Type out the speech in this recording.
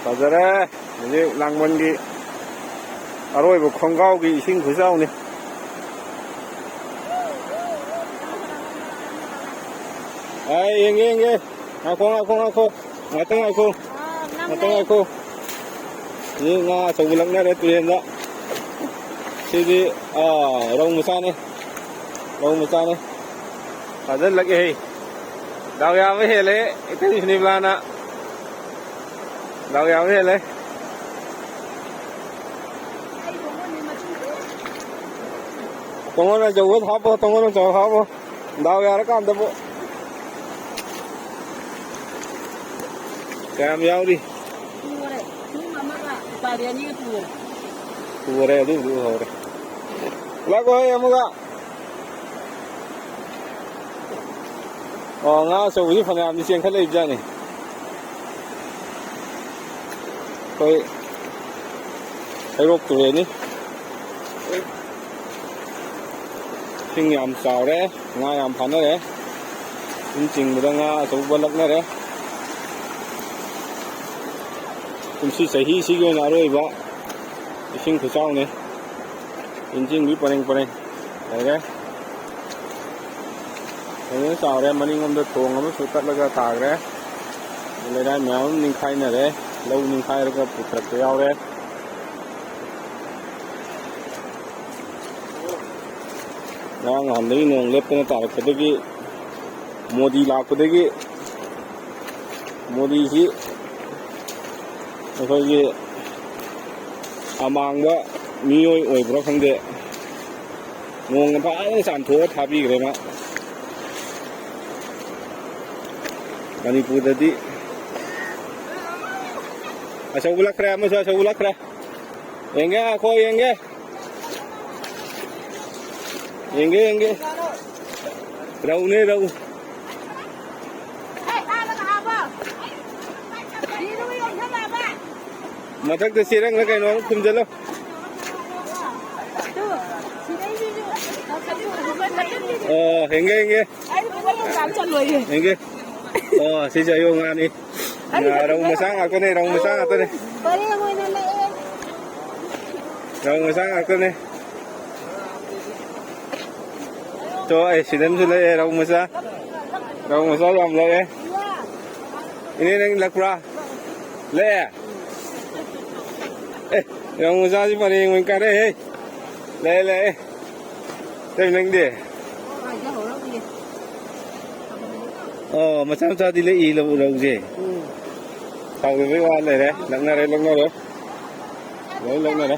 Fazare, ini Langban gi aroi bu khonggao gi ising khusau ni. Ai enge, ako, ngateng ako. Ini nga sebulan na retu yenda. Sidi rong musa ni. Fazal lagi hei. Daw ya me hele, itu di sini belana. Daw ya me hele. Tongon na jawat hapo, tongon na jawat hapo. Daw ya kan dabo. Kam yaw di. Tuore di du hore. Lago hai amuga. Nga so wi phane am siang khale ja ni. Koi Heirok tu ni. Sing yam sao re, nga yam phan re. Jing mu da nga so balak na re. Kumsi sahi si ge na roi ba. Ising khusau ni. Jing bi pareng. Ai ini sahare maning om de thong am sutat laga tag re le dai meaw ning khai na re lau ning khai ra ka putrak ke yaw re nang ham dei nong lep na tar ka de gi modi la ko de gi modi hi ko gi amang ba mioi oi bro khang de ngong pa ang san tho thabi gre ma Manipur tadi, asal bulak kera, Engge, aku engge, rau ni rau. Matak tu sirang nak kau nong kum jalo. Oh, engge. Oh, si Jayo nga ni. Rau masang ako ni. Rau masang ako ni. Cho ay sinan sila rau masa yam le ini nang lakra le rau masa si paling mengkare le tem nang de macam di le i lo je tàu với qua này đấy lặng na đấy